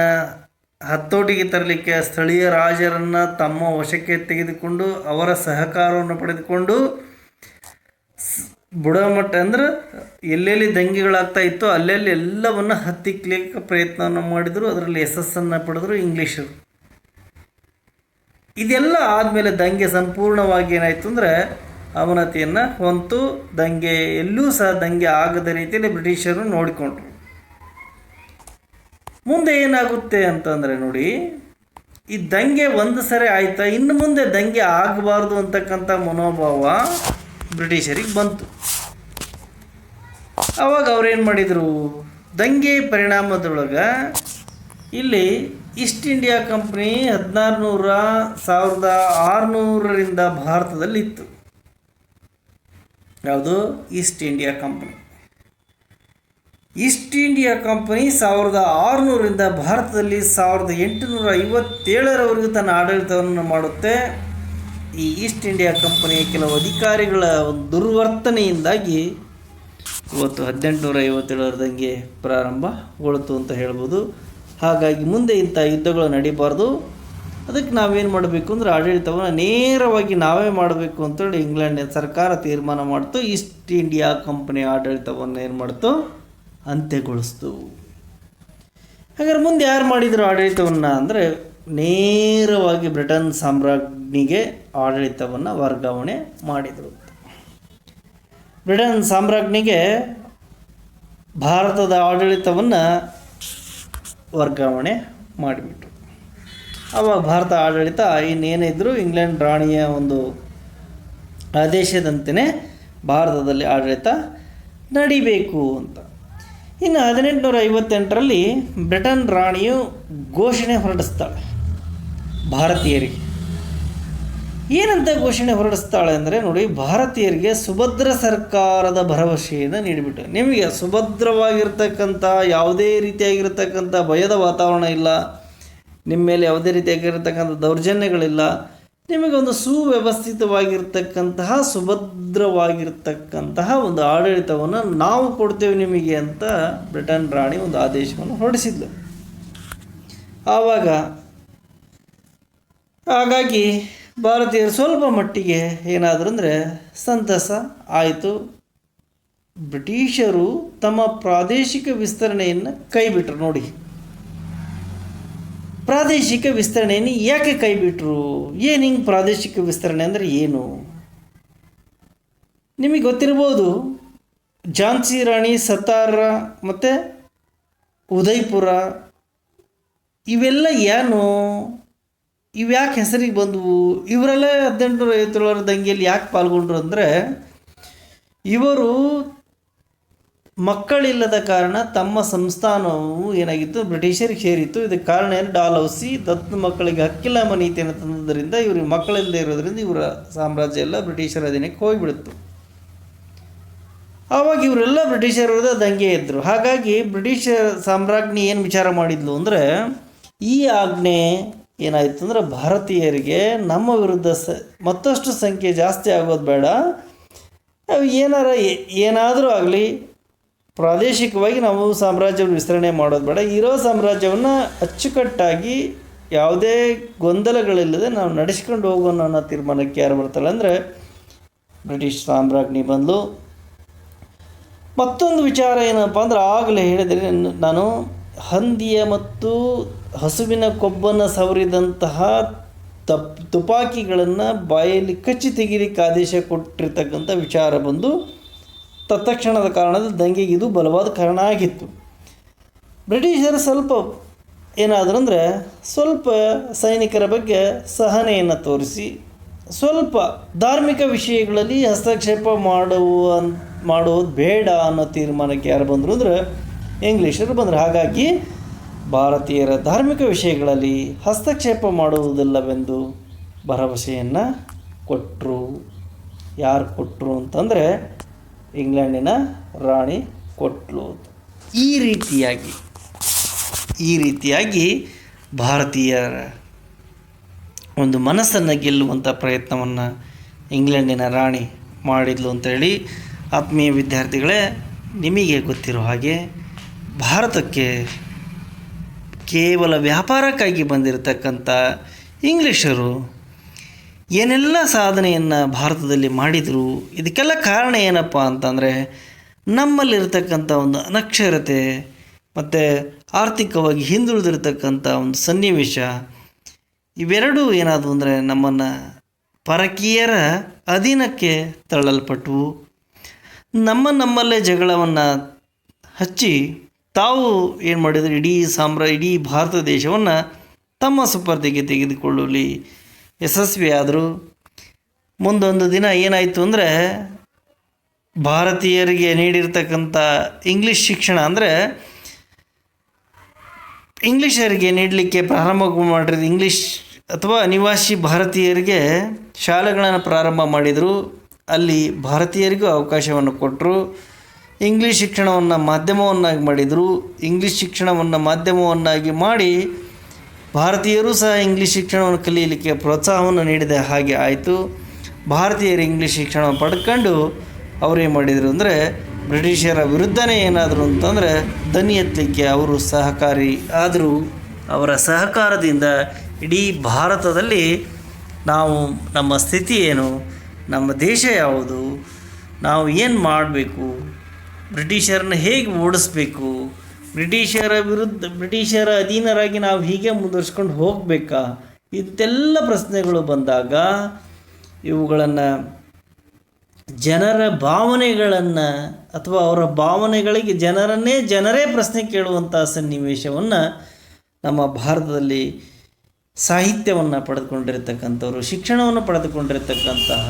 ಹತೋಟಿಗೆ ತರಲಿಕ್ಕೆ ಸ್ಥಳೀಯ ರಾಜರನ್ನು ತಮ್ಮ ವಶಕ್ಕೆ ತೆಗೆದುಕೊಂಡು ಅವರ ಸಹಕಾರವನ್ನು ಪಡೆದುಕೊಂಡು ಬುಡಮಟ್ಟ ಅಂದ್ರೆ ಎಲ್ಲೆಲ್ಲಿ ದಂಗೆಗಳಾಗ್ತಾ ಇತ್ತು ಅಲ್ಲೆಲ್ಲಿ ಎಲ್ಲವನ್ನು ಹತ್ತಿಕ್ಕಲಿಕ್ಕೆ ಪ್ರಯತ್ನವನ್ನು ಮಾಡಿದರು. ಅದರಲ್ಲಿ ಯಶಸ್ಸನ್ನು ಪಡೆದರು ಇಂಗ್ಲೀಷರು. ಇದೆಲ್ಲ ಆದಮೇಲೆ ದಂಗೆ ಸಂಪೂರ್ಣವಾಗಿ ಏನಾಯಿತು ಅಂದರೆ ಅವನತಿಯನ್ನು ಹೊಂತು ದಂಗೆ ಎಲ್ಲೂ ಸಹ ದಂಗೆ ಆಗದ ರೀತಿಯಲ್ಲಿ ಬ್ರಿಟಿಷರು ನೋಡಿಕೊಂಡ್ರು. ಮುಂದೆ ಏನಾಗುತ್ತೆ ಅಂತಂದರೆ ನೋಡಿ, ಈ ದಂಗೆ ಒಂದು ಸರಿ ಆಯ್ತಾ, ಇನ್ನು ಮುಂದೆ ದಂಗೆ ಆಗಬಾರ್ದು ಅಂತಕ್ಕಂಥ ಮನೋಭಾವ ಬ್ರಿಟಿಷರಿಗೆ ಬಂತು. ಆವಾಗ ಅವ್ರೇನು ಮಾಡಿದರು, ದಂಗೆ ಪರಿಣಾಮದೊಳಗೆ ಇಲ್ಲಿ ಈಸ್ಟ್ ಇಂಡಿಯಾ ಕಂಪ್ನಿ 1600 ಭಾರತದಲ್ಲಿತ್ತು. ಯಾವುದು? East India company. East India company 1600 ಭಾರತದಲ್ಲಿ 1857 ತನ್ನ ಆಡಳಿತವನ್ನು ಮಾಡುತ್ತೆ. ಈ ಈಸ್ಟ್ ಇಂಡಿಯಾ ಕಂಪನಿಯ ಕೆಲವು ಅಧಿಕಾರಿಗಳ ಒಂದು ದುರ್ವರ್ತನೆಯಿಂದಾಗಿ ಇವತ್ತು 1857 ದಂಗೆ ಪ್ರಾರಂಭಗೊಳ್ತು ಅಂತ ಹೇಳ್ಬೋದು. ಹಾಗಾಗಿ ಮುಂದೆ ಇಂಥ ಯುದ್ಧಗಳು ನಡೀಬಾರ್ದು. ಅದಕ್ಕೆ ನಾವೇನು ಮಾಡಬೇಕು ಅಂದರೆ ಆಡಳಿತವನ್ನು ನೇರವಾಗಿ ನಾವೇ ಮಾಡಬೇಕು ಅಂತೇಳಿ ಇಂಗ್ಲೆಂಡಿನ ಸರ್ಕಾರ ತೀರ್ಮಾನ ಮಾಡ್ತು. ಈಸ್ಟ್ ಇಂಡಿಯಾ ಕಂಪನಿಯ ಆಡಳಿತವನ್ನು ಏನು ಮಾಡ್ತು? ಅಂತ್ಯಗೊಳಿಸ್ತು. ಹಾಗಾದ್ರೆ ಮುಂದೆ ಯಾರು ಮಾಡಿದರು ಆಡಳಿತವನ್ನು ಅಂದರೆ ನೇರವಾಗಿ ಬ್ರಿಟನ್ ಸಾಮ್ರಾಜ್ಞಿಗೆ ಆಡಳಿತವನ್ನು ವರ್ಗಾವಣೆ ಮಾಡಿದರು. ಬ್ರಿಟನ್ ಸಾಮ್ರಾಜ್ಞಿಗೆ ಭಾರತದ ಆಡಳಿತವನ್ನು ವರ್ಗಾವಣೆ ಮಾಡಿಬಿಟ್ರು. ಆವಾಗ ಭಾರತ ಆಡಳಿತ ಇನ್ನೇನಿದ್ರು ಇಂಗ್ಲೆಂಡ್ ರಾಣಿಯ ಒಂದು ಆದೇಶದಂತೆಯೇ ಭಾರತದಲ್ಲಿ ಆಡಳಿತ ನಡಿಬೇಕು ಅಂತ. ಇನ್ನು 1858ರಲ್ಲಿ ಬ್ರಿಟನ್ ರಾಣಿಯು ಘೋಷಣೆ ಹೊರಡಿಸ್ತಾಳೆ ಭಾರತೀಯರಿಗೆ. ಏನಂತ ಘೋಷಣೆ ಹೊರಡಿಸ್ತಾಳೆ ಅಂದರೆ ನೋಡಿ, ಭಾರತೀಯರಿಗೆ ಸುಭದ್ರ ಸರ್ಕಾರದ ಭರವಸೆಯನ್ನು ನೀಡಿಬಿಟ್ಟು, ನಿಮಗೆ ಸುಭದ್ರವಾಗಿರ್ತಕ್ಕಂಥ ಯಾವುದೇ ರೀತಿಯಾಗಿರ್ತಕ್ಕಂಥ ಭಯದ ವಾತಾವರಣ ಇಲ್ಲ, ನಿಮ್ಮ ಮೇಲೆ ಯಾವುದೇ ರೀತಿಯಾಗಿರ್ತಕ್ಕಂಥ ದೌರ್ಜನ್ಯಗಳಿಲ್ಲ, ನಿಮಗೊಂದು ಸುವ್ಯವಸ್ಥಿತವಾಗಿರ್ತಕ್ಕಂತಹ ಸುಭದ್ರವಾಗಿರ್ತಕ್ಕಂತಹ ಒಂದು ಆಡಳಿತವನ್ನು ನಾವು ಕೊಡ್ತೇವೆ ನಿಮಗೆ ಅಂತ ಬ್ರಿಟನ್ ರಾಣಿ ಒಂದು ಆದೇಶವನ್ನು ಹೊರಡಿಸಿದ್ಲು. ಹಾಗಾಗಿ ಭಾರತೀಯರು ಸ್ವಲ್ಪ ಮಟ್ಟಿಗೆ ಏನಾದರೂ ಅಂದರೆ ಸಂತಸ ಆಯಿತು. ಬ್ರಿಟಿಷರು ತಮ್ಮ ಪ್ರಾದೇಶಿಕ ವಿಸ್ತರಣೆಯನ್ನು ಕೈಬಿಟ್ರು. ನೋಡಿ, ಪ್ರಾದೇಶಿಕ ವಿಸ್ತರಣೆಯನ್ನು ಯಾಕೆ ಕೈಬಿಟ್ರು? ಏನು ಹಿಂಗೆ ಪ್ರಾದೇಶಿಕ ವಿಸ್ತರಣೆ ಅಂದರೆ ಏನು? ನಿಮಗೆ ಗೊತ್ತಿರ್ಬೋದು, ಝಾನ್ಸಿ ರಾಣಿ, ಸತಾರ ಮತ್ತು ಉದಯ್ಪುರ ಇವೆಲ್ಲ ಏನು, ಇವ್ಯಾಕೆ ಹೆಸರಿಗೆ ಬಂದವು? ಇವರೆಲ್ಲ 1857 ದಂಗೆಯಲ್ಲಿ ಯಾಕೆ ಪಾಲ್ಗೊಂಡ್ರು ಅಂದರೆ, ಇವರು ಮಕ್ಕಳಿಲ್ಲದ ಕಾರಣ ತಮ್ಮ ಸಂಸ್ಥಾನವು ಏನಾಗಿತ್ತು, ಬ್ರಿಟಿಷರಿಗೆ ಸೇರಿತ್ತು. ಇದಕ್ಕೆ ಕಾರಣ ಏನು? ಡಾಲ್ಹೌಸಿ ದತ್ತು ಮಕ್ಕಳಿಗೆ ಹಕ್ಕಿಲ್ಲ ಎಂಬ ನೀತಿಯನ್ನು ತಂದದ್ದರಿಂದ ಇವ್ರಿಗೆ ಮಕ್ಕಳಿಲ್ಲದೆ ಇರೋದ್ರಿಂದ ಇವರ ಸಾಮ್ರಾಜ್ಯ ಎಲ್ಲ ಬ್ರಿಟಿಷರ ಅಧೀನಕ್ಕೆ ಹೋಗಿಬಿಡುತ್ತು. ಆವಾಗ ಇವರೆಲ್ಲ ಬ್ರಿಟಿಷರ ವಿರುದ್ಧ ದಂಗೆ ಇದ್ದರು. ಹಾಗಾಗಿ ಬ್ರಿಟಿಷ್ ಸಾಮ್ರಾಜ್ಞಿ ಏನು ವಿಚಾರ ಮಾಡಿದ್ಲು ಅಂದರೆ, ಈ ಆಜ್ಞೆ ಏನಾಯಿತು ಅಂದರೆ ಭಾರತೀಯರಿಗೆ ನಮ್ಮ ವಿರುದ್ಧ ಮತ್ತಷ್ಟು ಸಂಖ್ಯೆ ಜಾಸ್ತಿ ಆಗೋದು ಬೇಡ, ಏನಾದರೂ ಆಗಲಿ ಪ್ರಾದೇಶಿಕವಾಗಿ ನಾವು ಸಾಮ್ರಾಜ್ಯವನ್ನು ವಿಸ್ತರಣೆ ಮಾಡೋದು ಬೇಡ, ಇರೋ ಸಾಮ್ರಾಜ್ಯವನ್ನು ಅಚ್ಚುಕಟ್ಟಾಗಿ ಯಾವುದೇ ಗೊಂದಲಗಳಿಲ್ಲದೆ ನಾವು ನಡೆಸ್ಕೊಂಡು ಹೋಗೋಣ ಅನ್ನೋ ತೀರ್ಮಾನಕ್ಕೆ ಯಾರು ಬರ್ತಾಳೆ ಅಂದರೆ ಬ್ರಿಟಿಷ್ ಸಾಮ್ರಾಜ್ಞಿ ಬಂದು. ಮತ್ತೊಂದು ವಿಚಾರ ಏನಪ್ಪ ಅಂದರೆ, ಆಗಲೇ ಹೇಳಿದರೆ ನಾನು ಹಂದಿಯ ಮತ್ತು ಹಸುವಿನ ಕೊಬ್ಬನ್ನು ಸವರಿದಂತಹ ತುಪಾಕಿಗಳನ್ನು ಬಾಯಲ್ಲಿ ಕಚ್ಚಿ ತೆಗೀಲಿಕ್ಕೆ ಆದೇಶ ಕೊಟ್ಟಿರ್ತಕ್ಕಂಥ ವಿಚಾರ ಬಂದು ತತ್ಕ್ಷಣದ ಕಾರಣದ ದಂಗೆಗೆ ಇದು ಬಲವಾದ ಕಾರಣ ಆಗಿತ್ತು. ಬ್ರಿಟಿಷರು ಸ್ವಲ್ಪ ಏನಾದರೂ ಅಂದರೆ ಸ್ವಲ್ಪ ಸೈನಿಕರ ಬಗ್ಗೆ ಸಹನೆಯನ್ನು ತೋರಿಸಿ ಸ್ವಲ್ಪ ಧಾರ್ಮಿಕ ವಿಷಯಗಳಲ್ಲಿ ಹಸ್ತಕ್ಷೇಪ ಮಾಡುವುದು ಬೇಡ ಅನ್ನೋ ತೀರ್ಮಾನಕ್ಕೆ ಯಾರು ಬಂದರು ಅಂದರೆ ಇಂಗ್ಲೀಷರು ಬಂದರು. ಹಾಗಾಗಿ ಭಾರತೀಯರ ಧಾರ್ಮಿಕ ವಿಷಯಗಳಲ್ಲಿ ಹಸ್ತಕ್ಷೇಪ ಮಾಡುವುದಿಲ್ಲವೆಂದು ಭರವಸೆಯನ್ನು ಕೊಟ್ಟರು. ಯಾರು ಕೊಟ್ಟರು ಅಂತಂದರೆ ಇಂಗ್ಲೆಂಡಿನ ರಾಣಿ ಕೊಟ್ಟಳು. ಈ ರೀತಿಯಾಗಿ ಭಾರತೀಯರ ಒಂದು ಮನಸ್ಸನ್ನು ಗೆಲ್ಲುವಂಥ ಪ್ರಯತ್ನವನ್ನು ಇಂಗ್ಲೆಂಡಿನ ರಾಣಿ ಮಾಡಿದ್ಲು ಅಂತೇಳಿ ಆತ್ಮೀಯ ವಿದ್ಯಾರ್ಥಿಗಳೇ, ನಿಮಗೆ ಗೊತ್ತಿರೋ ಹಾಗೆ ಭಾರತಕ್ಕೆ ಕೇವಲ ವ್ಯಾಪಾರಕ್ಕಾಗಿ ಬಂದಿರತಕ್ಕಂಥ ಇಂಗ್ಲೀಷರು ಏನೆಲ್ಲ ಸಾಧನೆಯನ್ನು ಭಾರತದಲ್ಲಿ ಮಾಡಿದರು. ಇದಕ್ಕೆಲ್ಲ ಕಾರಣ ಏನಪ್ಪ ಅಂತಂದರೆ ನಮ್ಮಲ್ಲಿರ್ತಕ್ಕಂಥ ಒಂದು ಅನಕ್ಷರತೆ ಮತ್ತು ಆರ್ಥಿಕವಾಗಿ ಹಿಂದುಳಿದಿರ್ತಕ್ಕಂಥ ಒಂದು ಸನ್ನಿವೇಶ, ಇವೆರಡೂ ಏನಾದವು ಅಂದರೆ ನಮ್ಮನ್ನು ಪರಕೀಯರ ಅಧೀನಕ್ಕೆ ತಳ್ಳಲ್ಪಟ್ಟವು. ನಮ್ಮಲ್ಲೇ ಜಗಳವನ್ನು ಹಚ್ಚಿ ತಾವು ಏನು ಮಾಡಿದರು, ಇಡೀ ಭಾರತ ದೇಶವನ್ನು ತಮ್ಮ ಸುಪರ್ದಿಗೆ ತೆಗೆದುಕೊಳ್ಳಲಿ ಯಶಸ್ವಿಯಾದರು. ಮುಂದೊಂದು ದಿನ ಏನಾಯಿತು ಅಂದರೆ, ಭಾರತೀಯರಿಗೆ ನೀಡಿರ್ತಕ್ಕಂಥ ಇಂಗ್ಲೀಷ್ ಶಿಕ್ಷಣ ಅಂದರೆ ಇಂಗ್ಲೀಷರಿಗೆ ನೀಡಲಿಕ್ಕೆ ಪ್ರಾರಂಭ ಮಾಡಿರೋದು ಇಂಗ್ಲೀಷ್ ಅಥವಾ ಅನಿವಾಸಿ ಭಾರತೀಯರಿಗೆ ಶಾಲೆಗಳನ್ನು ಪ್ರಾರಂಭ ಮಾಡಿದರು. ಅಲ್ಲಿ ಭಾರತೀಯರಿಗೂ ಅವಕಾಶವನ್ನು ಕೊಟ್ಟರು. ಇಂಗ್ಲೀಷ್ ಶಿಕ್ಷಣವನ್ನು ಮಾಧ್ಯಮವನ್ನಾಗಿ ಮಾಡಿದರು. ಇಂಗ್ಲೀಷ್ ಶಿಕ್ಷಣವನ್ನು ಮಾಧ್ಯಮವನ್ನಾಗಿ ಮಾಡಿ ಭಾರತೀಯರು ಸಹ ಇಂಗ್ಲೀಷ್ ಶಿಕ್ಷಣವನ್ನು ಕಲಿಯಲಿಕ್ಕೆ ಪ್ರೋತ್ಸಾಹವನ್ನು ನೀಡಿದ ಹಾಗೆ ಆಯಿತು. ಭಾರತೀಯರು ಇಂಗ್ಲೀಷ್ ಶಿಕ್ಷಣವನ್ನು ಪಡ್ಕೊಂಡು ಅವರೇನು ಮಾಡಿದರು ಅಂದರೆ, ಬ್ರಿಟಿಷರ ವಿರುದ್ಧನೇ ಏನಾದರು ಅಂತಂದರೆ ದನಿ ಎತ್ತಲಿಕ್ಕೆ ಅವರು ಸಹಕಾರಿ ಆದರು. ಅವರ ಸಹಕಾರದಿಂದ ಇಡೀ ಭಾರತದಲ್ಲಿ ನಮ್ಮ ಸ್ಥಿತಿ ಏನು, ನಮ್ಮ ದೇಶ ಯಾವುದು, ನಾವು ಏನು ಮಾಡಬೇಕು, ಬ್ರಿಟಿಷರನ್ನ ಹೇಗೆ ಓಡಿಸ್ಬೇಕು, ಬ್ರಿಟಿಷರ ಅಧೀನರಾಗಿ ನಾವು ಹೀಗೆ ಮುಂದುವರ್ಸ್ಕೊಂಡು ಹೋಗಬೇಕಾ, ಇದೆಲ್ಲ ಪ್ರಶ್ನೆಗಳು ಬಂದಾಗ ಇವುಗಳನ್ನು ಜನರ ಭಾವನೆಗಳನ್ನು ಅಥವಾ ಅವರ ಭಾವನೆಗಳಿಗೆ ಜನರೇ ಪ್ರಶ್ನೆ ಕೇಳುವಂಥ ಸನ್ನಿವೇಶವನ್ನು ನಮ್ಮ ಭಾರತದಲ್ಲಿ ಸಾಹಿತ್ಯವನ್ನು ಪಡೆದುಕೊಂಡಿರ್ತಕ್ಕಂಥವ್ರು, ಶಿಕ್ಷಣವನ್ನು ಪಡೆದುಕೊಂಡಿರ್ತಕ್ಕಂತಹ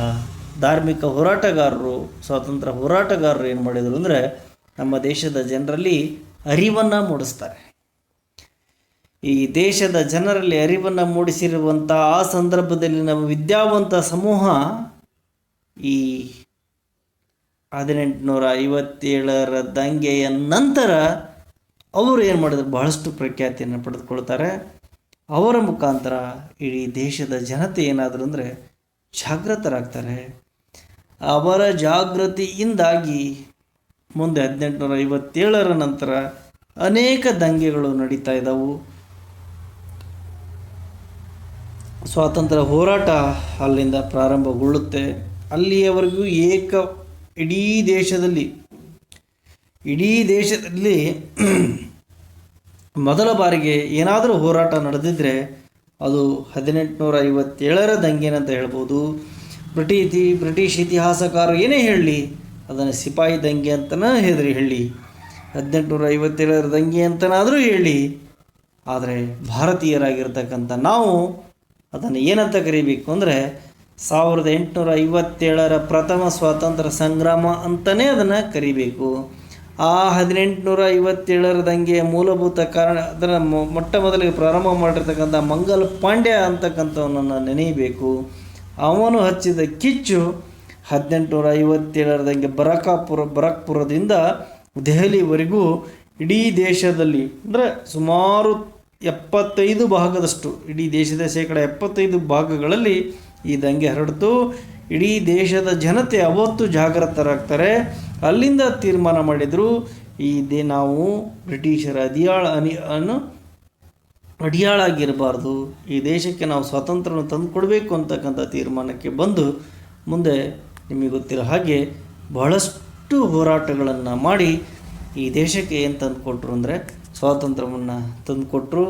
ಧಾರ್ಮಿಕ ಹೋರಾಟಗಾರರು, ಸ್ವಾತಂತ್ರ್ಯ ಹೋರಾಟಗಾರರು ಏನು ಮಾಡಿದರು ಅಂದರೆ, ನಮ್ಮ ದೇಶದ ಜನರಲ್ಲಿ ಅರಿವನ್ನು ಮೂಡಿಸ್ತಾರೆ. ಈ ದೇಶದ ಜನರಲ್ಲಿ ಅರಿವನ್ನು ಮೂಡಿಸಿರುವಂಥ ಆ ಸಂದರ್ಭದಲ್ಲಿ ನಮ್ಮ ವಿದ್ಯಾವಂತ ಸಮೂಹ ಈ 1857ರ ದಂಗೆಯ ನಂತರ ಅವರು ಏನು ಮಾಡಿದ್ರು, ಬಹಳಷ್ಟು ಪ್ರಖ್ಯಾತಿಯನ್ನು ಪಡೆದುಕೊಳ್ತಾರೆ. ಅವರ ಮುಖಾಂತರ ಇಡೀ ದೇಶದ ಜನತೆ ಏನಾದರೂ ಅಂದರೆ ಜಾಗೃತರಾಗ್ತಾರೆ. ಅವರ ಜಾಗೃತಿಯಿಂದಾಗಿ ಮುಂದೆ 1857ರ ನಂತರ ಅನೇಕ ದಂಗೆಗಳು ನಡೀತಾ ಇದ್ದವು. ಸ್ವಾತಂತ್ರ್ಯ ಹೋರಾಟ ಅಲ್ಲಿಂದ ಪ್ರಾರಂಭಗೊಳ್ಳುತ್ತೆ. ಅಲ್ಲಿಯವರೆಗೂ ಇಡೀ ದೇಶದಲ್ಲಿ ಮೊದಲ ಬಾರಿಗೆ ಏನಾದರೂ ಹೋರಾಟ ನಡೆದಿದ್ದರೆ ಅದು 1857ರ ದಂಗೆನಂತ ಹೇಳ್ಬೋದು. ಬ್ರಿಟಿಷ್ ಇತಿಹಾಸಕಾರರು ಏನೇ ಹೇಳಲಿ ಅದನ್ನು ಸಿಪಾಯಿ ದಂಗೆ ಅಂತಲೇ ಹೇಳಿ, 1857ರ ದಂಗೆ ಅಂತನಾದರೂ ಹೇಳಿ, ಆದರೆ ಭಾರತೀಯರಾಗಿರ್ತಕ್ಕಂಥ ನಾವು ಅದನ್ನು ಏನಂತ ಕರಿಬೇಕು ಅಂದರೆ 1857ರ ಪ್ರಥಮ ಸ್ವಾತಂತ್ರ್ಯ ಸಂಗ್ರಾಮ ಅಂತಲೇ ಅದನ್ನು ಕರಿಬೇಕು. ಆ 1857ರ ದಂಗೆಯ ಮೂಲಭೂತ ಕಾರಣ, ಅದರ ಮೊಟ್ಟ ಮೊದಲಿಗೆ ಪ್ರಾರಂಭ ಮಾಡಿರ್ತಕ್ಕಂಥ ಮಂಗಲ್ ಪಾಂಡ್ಯ ಅಂತಕ್ಕಂಥವನನ್ನು ನೆನೆಯಬೇಕು. ಅವನು ಹಚ್ಚಿದ ಕಿಚ್ಚು 1857ರ ದಂಗೆ ಬರಕ್ಪುರದಿಂದ ದೆಹಲಿವರೆಗೂ ಇಡೀ ದೇಶದಲ್ಲಿ ಅಂದರೆ ಸುಮಾರು 75 ಭಾಗದಷ್ಟು, ಇಡೀ ದೇಶದ 75% ಭಾಗಗಳಲ್ಲಿ ಈ ದಂಗೆ ಹರಡಿತು. ಇಡೀ ದೇಶದ ಜನತೆ ಅವತ್ತು ಜಾಗೃತರಾಗ್ತಾರೆ. ಅಲ್ಲಿಂದ ತೀರ್ಮಾನ ಮಾಡಿದರು, ನಾವು ಬ್ರಿಟಿಷರ ಅಡಿಯಾಳಾಗಿರಬಾರ್ದು, ಈ ದೇಶಕ್ಕೆ ನಾವು ಸ್ವಾತಂತ್ರ್ಯವನ್ನು ತಂದುಕೊಡ್ಬೇಕು ಅಂತಕ್ಕಂಥ ತೀರ್ಮಾನಕ್ಕೆ ಬಂದು ಮುಂದೆ ನಿಮಗೆ ಗೊತ್ತಿರೋ ಹಾಗೆ ಬಹಳಷ್ಟು ಹೋರಾಟಗಳನ್ನು ಮಾಡಿ ಈ ದೇಶಕ್ಕೆ ಏನು ತಂದುಕೊಟ್ರು ಅಂದರೆ ಸ್ವಾತಂತ್ರ್ಯವನ್ನು ತಂದುಕೊಟ್ರು.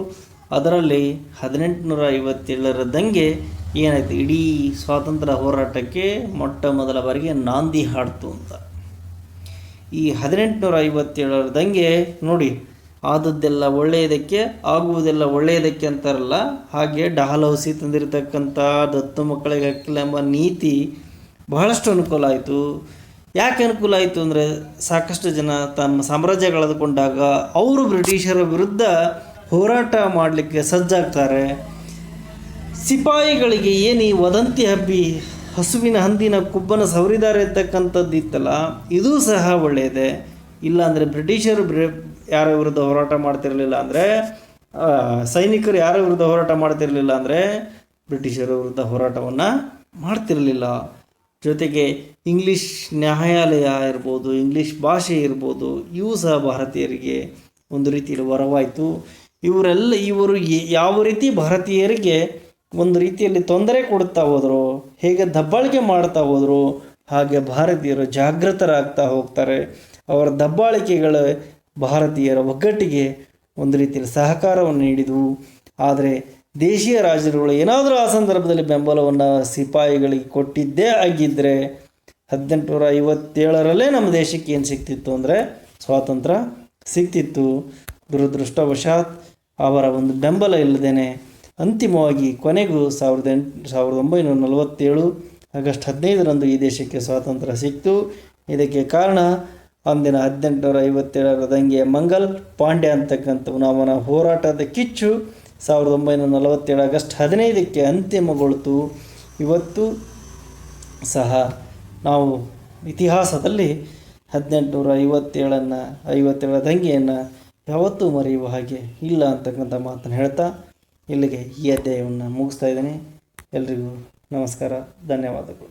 ಅದರಲ್ಲಿ 1857ರ ದಂಗೆ ಏನಾಯಿತು, ಇಡೀ ಸ್ವಾತಂತ್ರ್ಯ ಹೋರಾಟಕ್ಕೆ ಮೊಟ್ಟ ಮೊದಲ ಬಾರಿಗೆ ನಾಂದಿ ಹಾಡ್ತು ಅಂತ. ಈ 1857ರ ದಂಗೆ ನೋಡಿ, ಆದದ್ದೆಲ್ಲ ಒಳ್ಳೆಯದಕ್ಕೆ ಆಗುವುದೆಲ್ಲ ಒಳ್ಳೆಯದಕ್ಕೆ ಅಂತಾರಲ್ಲ, ಹಾಗೆ ಡಾಲ್ಹೌಸಿ ತಂದಿರತಕ್ಕಂಥ ದತ್ತು ಮಕ್ಕಳಿಗೆ ಹಕ್ಕಿಲ್ಲ ಎಂಬ ನೀತಿ ಬಹಳಷ್ಟು ಅನುಕೂಲ ಆಯಿತು. ಯಾಕೆ ಅನುಕೂಲ ಆಯಿತು ಅಂದರೆ, ಸಾಕಷ್ಟು ಜನ ತಮ್ಮ ಸಾಮ್ರಾಜ್ಯ ಕಳೆದುಕೊಂಡಾಗ ಅವರು ಬ್ರಿಟಿಷರ ವಿರುದ್ಧ ಹೋರಾಟ ಮಾಡಲಿಕ್ಕೆ ಸಜ್ಜಾಗ್ತಾರೆ. ಸಿಪಾಯಿಗಳಿಗೆ ಏನು ಈ ವದಂತಿ ಹಬ್ಬಿ ಹಸುವಿನ ಹಂದಿನ ಕುಬ್ಬನ ಸವರಿದ್ದಾರೆ ಅಂತಕ್ಕಂಥದ್ದು ಇತ್ತಲ್ಲ, ಇದೂ ಸಹ ಒಳ್ಳೆಯದೇ. ಇಲ್ಲಾಂದರೆ ಬ್ರಿಟಿಷರು ಯಾರ ವಿರುದ್ಧ ಹೋರಾಟ ಮಾಡ್ತಿರಲಿಲ್ಲ ಅಂದರೆ, ಸೈನಿಕರು ಯಾರ ವಿರುದ್ಧ ಹೋರಾಟ ಮಾಡ್ತಿರಲಿಲ್ಲ ಅಂದರೆ ಬ್ರಿಟಿಷರ ವಿರುದ್ಧ ಹೋರಾಟವನ್ನು ಮಾಡ್ತಿರಲಿಲ್ಲ. ಜೊತೆಗೆ ಇಂಗ್ಲೀಷ್ ನ್ಯಾಯಾಲಯ ಇರ್ಬೋದು, ಇಂಗ್ಲೀಷ್ ಭಾಷೆ ಇರ್ಬೋದು, ಇವು ಸಹ ಭಾರತೀಯರಿಗೆ ಒಂದು ರೀತಿಯಲ್ಲಿ ವರವಾಯಿತು. ಇವರು ಯಾವ ರೀತಿ ಭಾರತೀಯರಿಗೆ ಒಂದು ರೀತಿಯಲ್ಲಿ ತೊಂದರೆ ಕೊಡ್ತಾ ಹೋದರು, ಹೇಗೆ ದಬ್ಬಾಳಿಕೆ ಮಾಡ್ತಾ ಹೋದರು, ಹಾಗೆ ಭಾರತೀಯರು ಜಾಗೃತರಾಗ್ತಾ ಹೋಗ್ತಾರೆ. ಅವರ ದಬ್ಬಾಳಿಕೆಗಳ ಭಾರತೀಯರ ಒಗ್ಗಟ್ಟಿಗೆ ಒಂದು ರೀತಿಯಲ್ಲಿ ಸಹಕಾರವನ್ನು ನೀಡಿದವು. ಆದರೆ ದೇಶೀಯ ರಾಜರುಗಳು ಏನಾದರೂ ಆ ಸಂದರ್ಭದಲ್ಲಿ ಬೆಂಬಲವನ್ನು ಸಿಪಾಯಿಗಳಿಗೆ ಕೊಟ್ಟಿದ್ದೇ ಆಗಿದ್ದರೆ 1857ರಲ್ಲೇ ನಮ್ಮ ದೇಶಕ್ಕೆ ಏನು ಸಿಗ್ತಿತ್ತು ಅಂದರೆ ಸ್ವಾತಂತ್ರ್ಯ ಸಿಗ್ತಿತ್ತು. ದುರದೃಷ್ಟವಶಾತ್ ಅವರ ಒಂದು ಬೆಂಬಲ ಇಲ್ಲದೇ ಅಂತಿಮವಾಗಿ ಕೊನೆಗೂ 1947 ಆಗಸ್ಟ್ 15ರಂದು ಈ ದೇಶಕ್ಕೆ ಸ್ವಾತಂತ್ರ್ಯ ಸಿಕ್ತು. ಇದಕ್ಕೆ ಕಾರಣ ಅಂದಿನ 1857ರ ದಂಗೆಯ ಮಂಗಲ್ ಪಾಂಡ್ಯ ಅಂತಕ್ಕಂಥವನು ಅವನ ಹೋರಾಟದ ಕಿಚ್ಚು 1947 ಆಗಸ್ಟ್ 15ಕ್ಕೆ ಅಂತಿಮಗೊಳ್ತು. ಇವತ್ತು ಸಹ ನಾವು ಇತಿಹಾಸದಲ್ಲಿ 1857ರ ದಂಗೆಯನ್ನು ಯಾವತ್ತೂ ಮರೆಯುವ ಹಾಗೆ ಇಲ್ಲ ಅಂತಕ್ಕಂಥ ಮಾತನ್ನು ಹೇಳ್ತಾ ಇಲ್ಲಿಗೆ ಈ ಅಧ್ಯಾಯವನ್ನು ಮುಗಿಸ್ತಾ ಇದ್ದೀನಿ. ಎಲ್ರಿಗೂ ನಮಸ್ಕಾರ, ಧನ್ಯವಾದಗಳು.